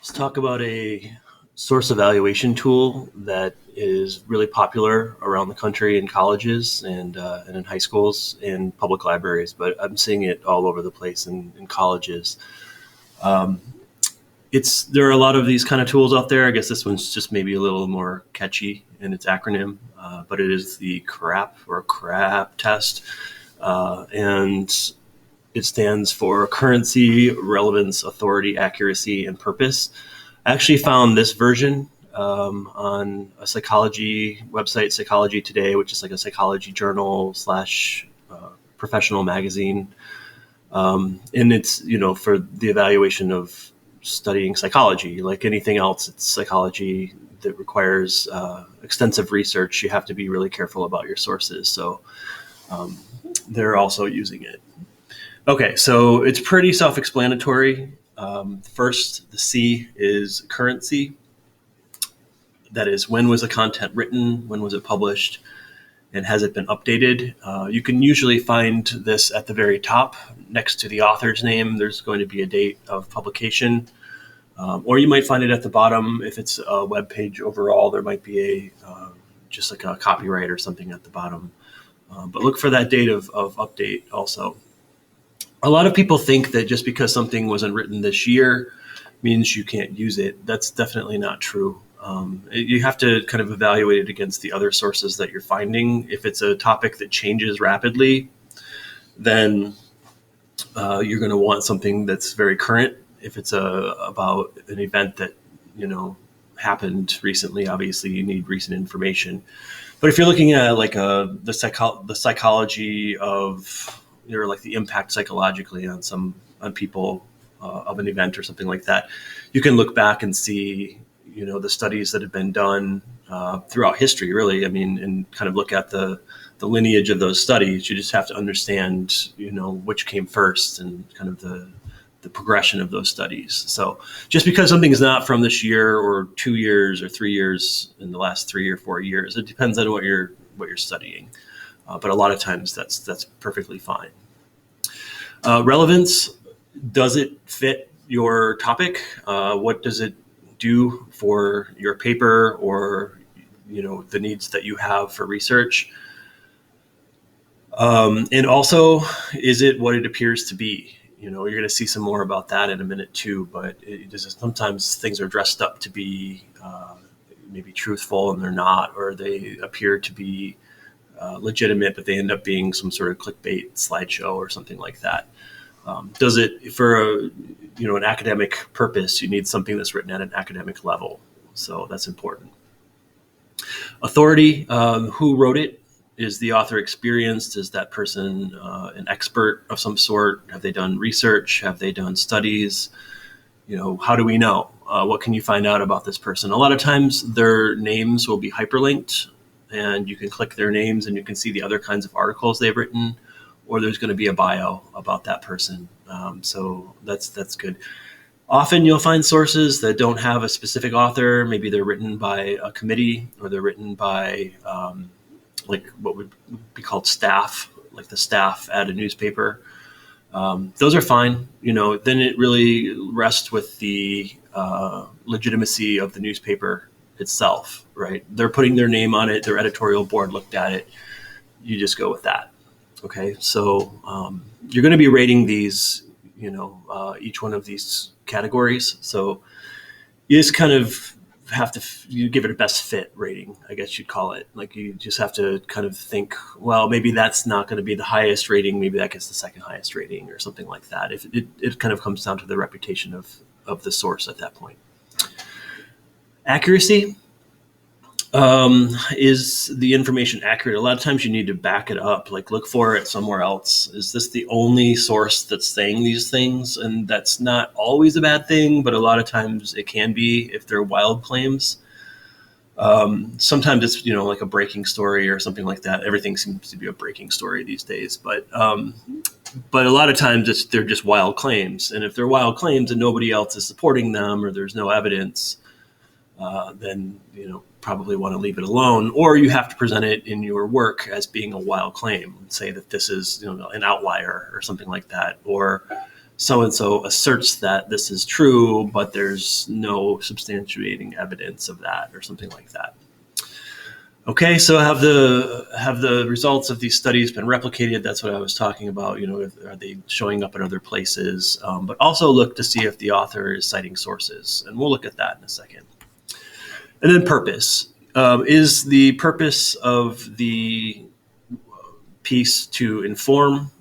Let's talk about a source evaluation tool that is really popular around the country in colleges and in high schools and public libraries, but I'm seeing it all over the place in colleges. Um, there are a lot of these kind of tools out there. I guess this one's just maybe a little more catchy in its acronym, but it is the CRAP test, and it stands for Currency, Relevance, Authority, Accuracy, and Purpose. I actually found this version on a psychology website, Psychology Today, which is like a psychology journal slash professional magazine. And it's, for the evaluation of studying psychology. Like anything else, it's psychology that requires extensive research. You have to be really careful about your sources. So they're also using it. Okay, so it's pretty self-explanatory. First, the C is currency. That is, when was the content written? When was it published? And has it been updated? You can usually find this at the very top next to the author's name. There's going to be a date of publication. Or you might find it at the bottom. If it's a web page overall, there might be just like a copyright or something at the bottom. But look for that date of update also. A lot of people think that just because something wasn't written this year means you can't use it. That's definitely not true. You have to kind of evaluate it against the other sources that you're finding. If it's a topic that changes rapidly, then you're going to want something that's very current. If it's about an event that happened recently, obviously you need recent information. But if you're looking at like the psychology of like the impact psychologically on people of an event or something like that, you can look back and see the studies that have been done throughout history, really. I mean, and kind of look at the lineage of those studies. You just have to understand which came first and kind of the progression of those studies. So just because something is not from this year or 2 years or 3 years in the last 3 or 4 years, it depends on what you're studying. But a lot of times that's perfectly fine. Relevance, does it fit your topic? What does it do for your paper or the needs that you have for research? And also, is it what it appears to be? You're going to see some more about that in a minute too, but sometimes things are dressed up to be maybe truthful and they're not, or they appear to be legitimate, but they end up being some sort of clickbait slideshow or something like that. Does it, for an academic purpose, you need something that's written at an academic level. So that's important. Authority, who wrote it? Is the author experienced? Is that person an expert of some sort? Have they done research? Have they done studies? How do we know? What can you find out about this person? A lot of times their names will be hyperlinked, and you can click their names and you can see the other kinds of articles they've written, or there's going to be a bio about that person. So that's good. Often you'll find sources that don't have a specific author. Maybe they're written by a committee, or they're written by like what would be called staff, like the staff at a newspaper. Those are fine. Then it really rests with the legitimacy of the newspaper itself, right? They're putting their name on it. Their editorial board looked at it. You just go with that. Okay. So you're going to be rating these, each one of these categories. So you just kind of have to you give it a best fit rating, I guess you'd call it. Like you just have to kind of think, well, maybe that's not going to be the highest rating. Maybe that gets the second highest rating or something like that. If it kind of comes down to the reputation of the source at that point. Accuracy. Is the information accurate? A lot of times you need to back it up, like look for it somewhere else. Is this the only source that's saying these things? And that's not always a bad thing, but a lot of times it can be if they're wild claims. Sometimes it's, like a breaking story or something like that. Everything seems to be a breaking story these days, but a lot of times they're just wild claims. And if they're wild claims and nobody else is supporting them, or there's no evidence, then probably want to leave it alone, or you have to present it in your work as being a wild claim. Say that this is an outlier or something like that, or so-and-so asserts that this is true, but there's no substantiating evidence of that, or something like that. Okay, so have the results of these studies been replicated? That's what I was talking about. Are they showing up in other places? But also look to see if the author is citing sources, and we'll look at that in a second. And then purpose. Is the purpose of the piece to inform?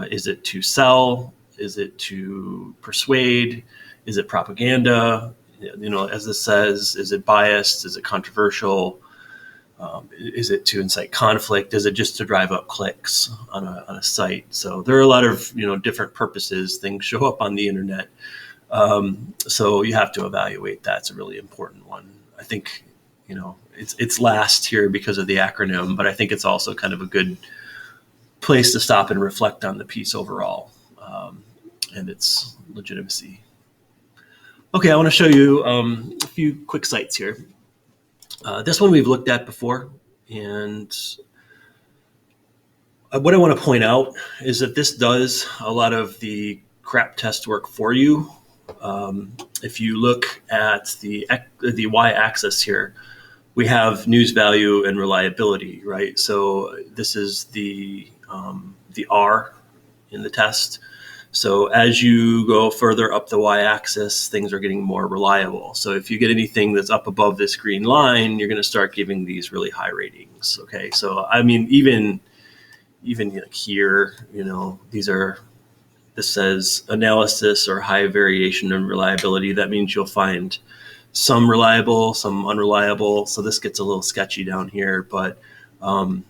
Is it to sell? Is it to persuade? Is it propaganda? As this says, is it biased? Is it controversial? Is it to incite conflict? Is it just to drive up clicks on a site? So there are a lot of different purposes. Things show up on the internet, so you have to evaluate that. It's a really important one. I think it's last here because of the acronym, but I think it's also kind of a good place to stop and reflect on the piece overall and its legitimacy. Okay, I want to show you a few quick sites here. This one we've looked at before, and what I want to point out is that this does a lot of the crap test work for you. If you look at the y-axis here, we have news value and reliability, right? So this is the R in the test. So as you go further up the y-axis, things are getting more reliable. So if you get anything that's up above this green line, you're going to start giving these really high ratings. Okay, so I mean, even like here, this says analysis or high variation in reliability. That means you'll find some reliable, some unreliable. So this gets a little sketchy down here, but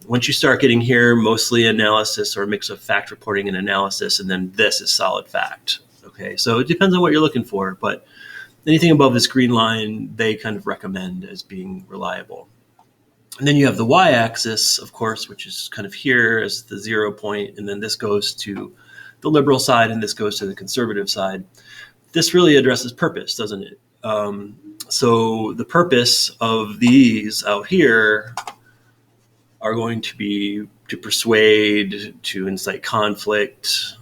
once you start getting here, mostly analysis or a mix of fact reporting and analysis, and then this is solid fact. Okay, so it depends on what you're looking for, but anything above this green line, they kind of recommend as being reliable. And then you have the y-axis, of course, which is kind of here as the 0 point, and then this goes to the liberal side, and this goes to the conservative side. This really addresses purpose, doesn't it? So the purpose of these out here are going to be to persuade, to incite conflict.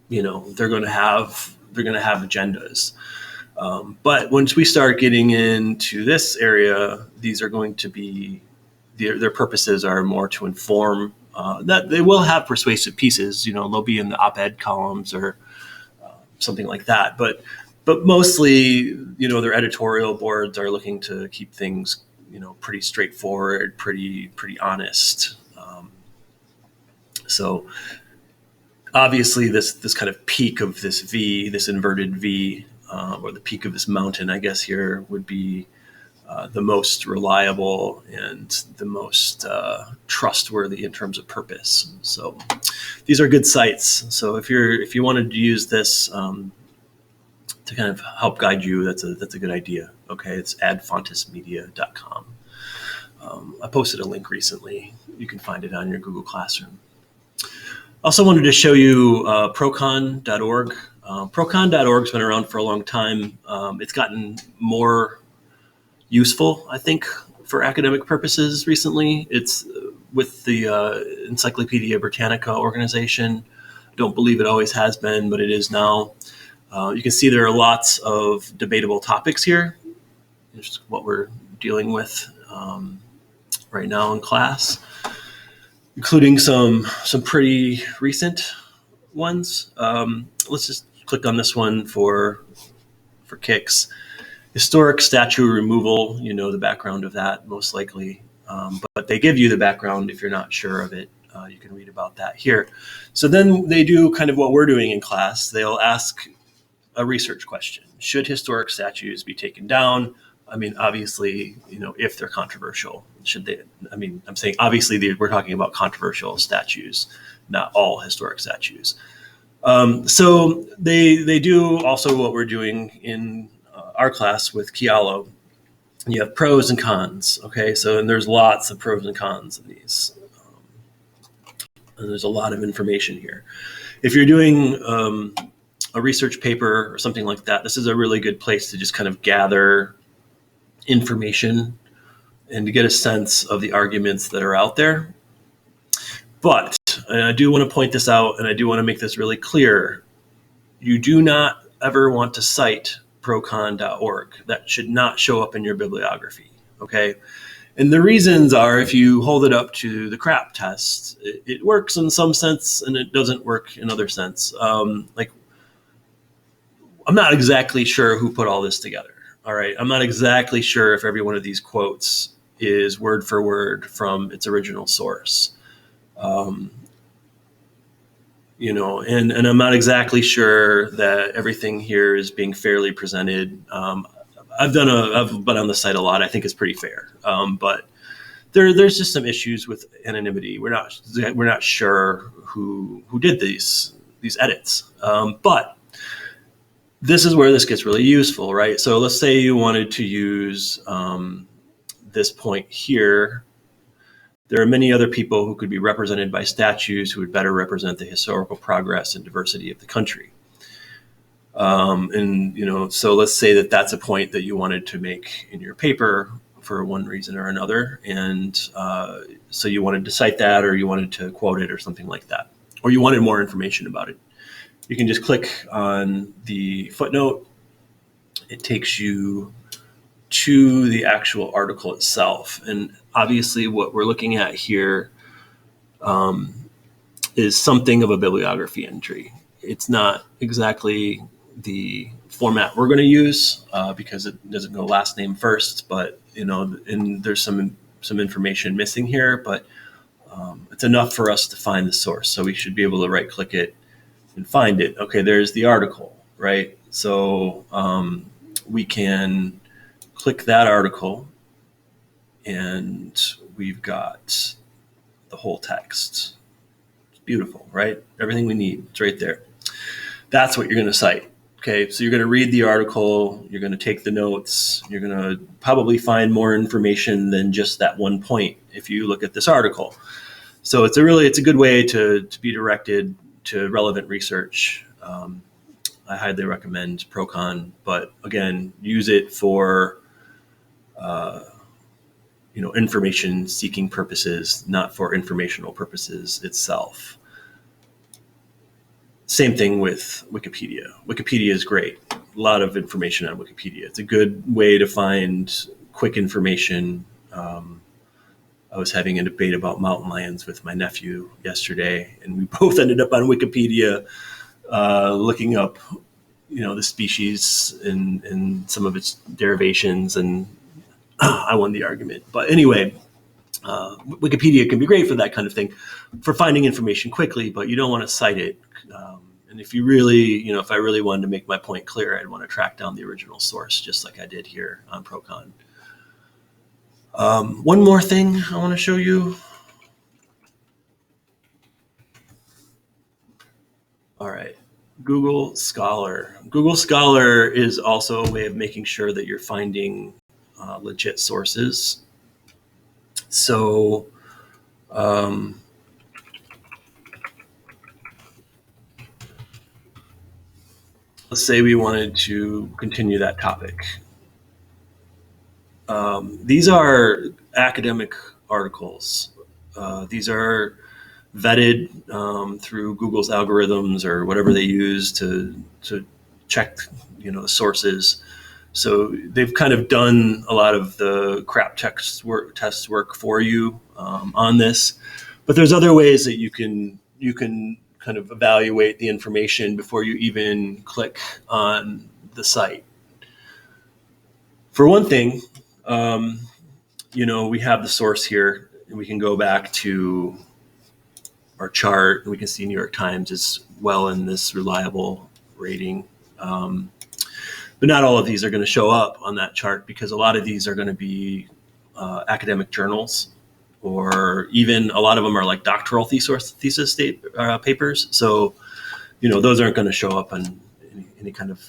They're going to have agendas. But once we start getting into this area, these are going to be their purposes are more to inform. That they will have persuasive pieces. They'll be in the op-ed columns or something like that. But mostly, their editorial boards are looking to keep things pretty straightforward, pretty honest. So obviously this kind of peak of this V, this inverted V, or the peak of this mountain, I guess here would be the most reliable and the most trustworthy in terms of purpose. So these are good sites. So if you wanted to use this to kind of help guide you, that's a good idea. Okay, it's adfontismedia.com. I posted a link recently. You can find it on your Google Classroom. Also wanted to show you procon.org. Procon.org's been around for a long time. It's gotten more useful, I think, for academic purposes recently. It's with the Encyclopedia Britannica organization. I don't believe it always has been, but it is now. You can see there are lots of debatable topics here. Just what we're dealing with right now in class, including some pretty recent ones. Let's just click on this one for kicks. Historic statue removal, the background of that most likely, but they give you the background if you're not sure of it. You can read about that here. So then they do kind of what we're doing in class. They'll ask a research question. Should historic statues be taken down? I mean, obviously, if they're controversial, should they? I mean, I'm saying obviously we're talking about controversial statues, not all historic statues. So they do also what we're doing in our class with Kialo. You have pros and cons. Okay, and there's lots of pros and cons of these. And there's a lot of information here. If you're doing a research paper or something like that, this is a really good place to just kind of gather information and to get a sense of the arguments that are out there. But and I do want to point this out, and I do want to make this really clear, you do not ever want to cite procon.org. That should not show up in your bibliography, okay? And the reasons are, if you hold it up to the CRAP test, it works in some sense and it doesn't work in other sense. Like, I'm not exactly sure who put all this together, all right? I'm not exactly sure if every one of these quotes is word for word from its original source. You know, and I'm not exactly sure that everything here is being fairly presented. I've been on the site a lot. I think it's pretty fair, but there's just some issues with anonymity. We're not sure who did these edits, but this is where this gets really useful, right? So let's say you wanted to use this point here. There are many other people who could be represented by statues who would better represent the historical progress and diversity of the country. And, you know, so let's say that that's a point that you wanted to make in your paper for one reason or another. And so you wanted to cite that, or you wanted to quote it or something like that, or you wanted more information about it. You can just click on the footnote. It takes you to the actual article itself. And obviously what we're looking at here is something of a bibliography entry. It's not exactly the format we're going to use because it doesn't go last name first, but you know, and there's some information missing here, but it's enough for us to find the source. So we should be able to right click it and find it. Okay, there's the article, right? So we can click that article and we've got the whole text. It's beautiful, right? Everything we need, it's right there. That's what you're going to cite. Okay, so you're going to read the article, you're going to take the notes, you're going to probably find more information than just that one point if you look at this article. So it's a good way to be directed to relevant research. I highly recommend Procon, but again, use it for information seeking purposes, not for informational purposes itself. Same thing with Wikipedia. Wikipedia is great. A lot of information on Wikipedia. It's a good way to find quick information. I was having a debate about mountain lions with my nephew yesterday, and we both ended up on Wikipedia looking up, the species and some of its derivations, and I won the argument. But anyway, Wikipedia can be great for that kind of thing, for finding information quickly, but you don't want to cite it. And if you really, if I really wanted to make my point clear, I'd want to track down the original source, just like I did here on Procon. One more thing I want to show you. All right, Google Scholar. Google Scholar is also a way of making sure that you're finding legit sources. So let's say we wanted to continue that topic. These are academic articles. These are vetted through Google's algorithms or whatever they use to check, the sources. So they've kind of done a lot of the CRAP test work for you on this. But there's other ways that you can kind of evaluate the information before you even click on the site. For one thing, we have the source here, and we can go back to our chart, and we can see New York Times is well in this reliable rating. But not all of these are going to show up on that chart, because a lot of these are going to be academic journals, or even a lot of them are like doctoral thesis papers. So, those aren't going to show up on any kind of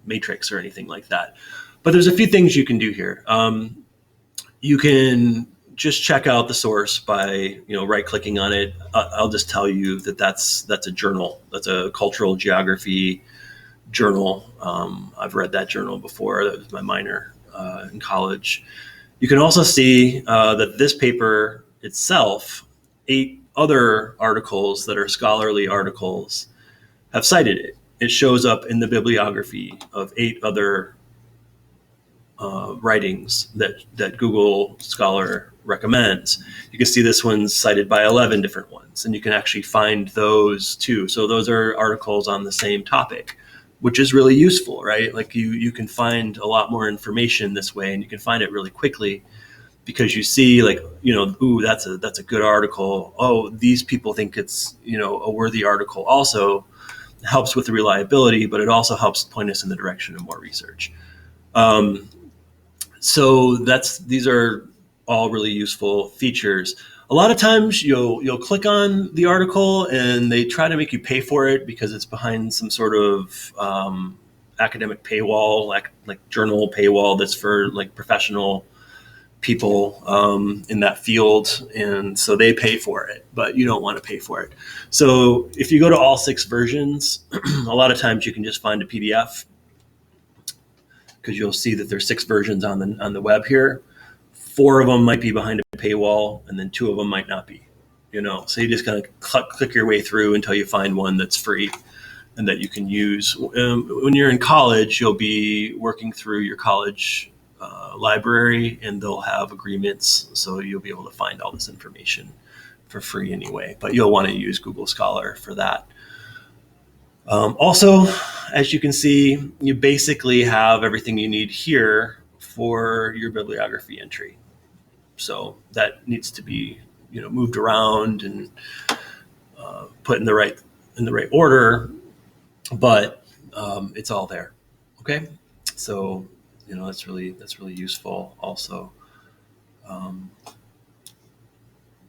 matrix or anything like that. But there's a few things you can do here. You can just check out the source by, right clicking on it. I'll just tell you that that's a journal. That's a cultural geography journal. I've read that journal before. That was my minor in college. You can also see that this paper itself, 8 other articles that are scholarly articles have cited it. It shows up in the bibliography of 8 other writings that Google Scholar recommends. You can see this one's cited by 11 different ones, and you can actually find those too. So those are articles on the same topic, which is really useful, right? Like you can find a lot more information this way, and you can find it really quickly because you see, like, ooh, that's a good article. Oh, these people think it's, a worthy article. Also, it helps with the reliability, but it also helps point us in the direction of more research. So these are all really useful features. A lot of times you'll click on the article and they try to make you pay for it because it's behind some sort of academic paywall, like journal paywall that's for like professional people in that field, and so they pay for it, but you don't want to pay for it. So if you go to all 6 versions, a lot of times you can just find a PDF, because you'll see that there's 6 versions on the web here. 4 of them might be behind a paywall, and then 2 of them might not be. So you just kind of click your way through until you find one that's free and that you can use. When you're in college, you'll be working through your college library, and they'll have agreements, so you'll be able to find all this information for free anyway. But you'll want to use Google Scholar for that. Also, as you can see, you basically have everything you need here for your bibliography entry. So that needs to be, moved around and put in the right order, but it's all there. Okay, so that's really useful. Also,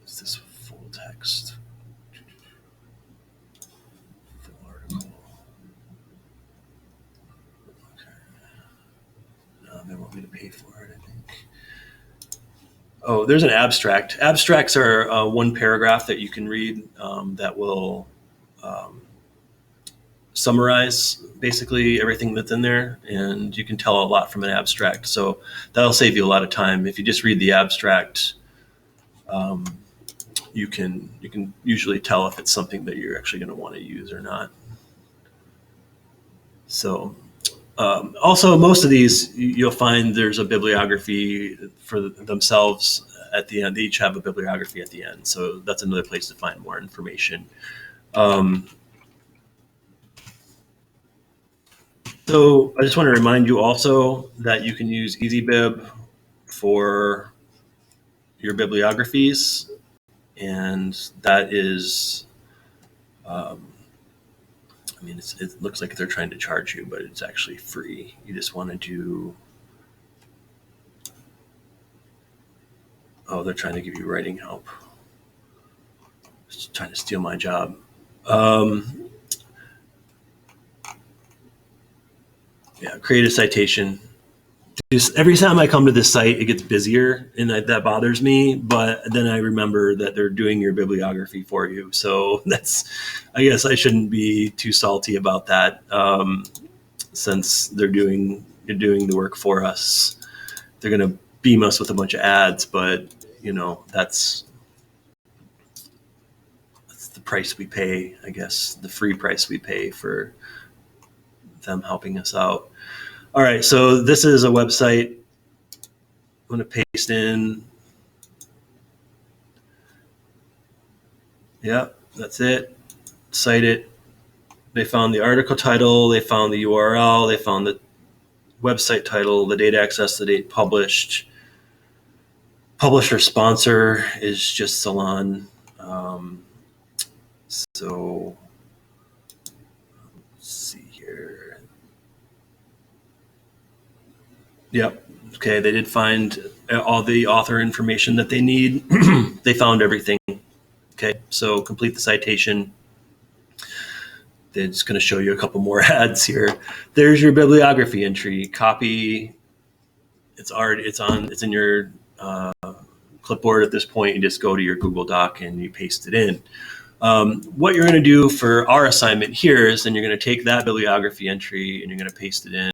is this full text? They want me to pay for it, I think. Oh, there's an abstract. Abstracts are one paragraph that you can read that will summarize basically everything that's in there, and you can tell a lot from an abstract. So that'll save you a lot of time. If you just read the abstract, you can usually tell if it's something that you're actually going to want to use or not. So also, most of these, you'll find there's a bibliography for themselves at the end. They each have a bibliography at the end. So that's another place to find more information. So I just want to remind you also that you can use EasyBib for your bibliographies. And that is, it looks like they're trying to charge you, but it's actually free. You just want to do, they're trying to give you writing help. Just trying to steal my job. Create a citation. Just every time I come to this site, it gets busier, and that bothers me. But then I remember that they're doing your bibliography for you. So I guess I shouldn't be too salty about that, since you're doing the work for us. They're going to beam us with a bunch of ads, but that's the price we pay, I guess, the free price we pay for them helping us out. All right, so this is a website. I'm going to paste in. Yep, that's it. Cite it. They found the article title. They found the URL. They found the website title, the date access, the date published. Publisher sponsor is just Salon. So let's see here. Yep. Okay, they did find all the author information that they need. They found everything. Okay, so complete the citation. They're just going to show you a couple more ads here. There's your bibliography entry. Copy. It's in your clipboard at this point. You just go to your Google Doc and you paste it in. What you're going to do for our assignment here is then you're going to take that bibliography entry and you're going to paste it in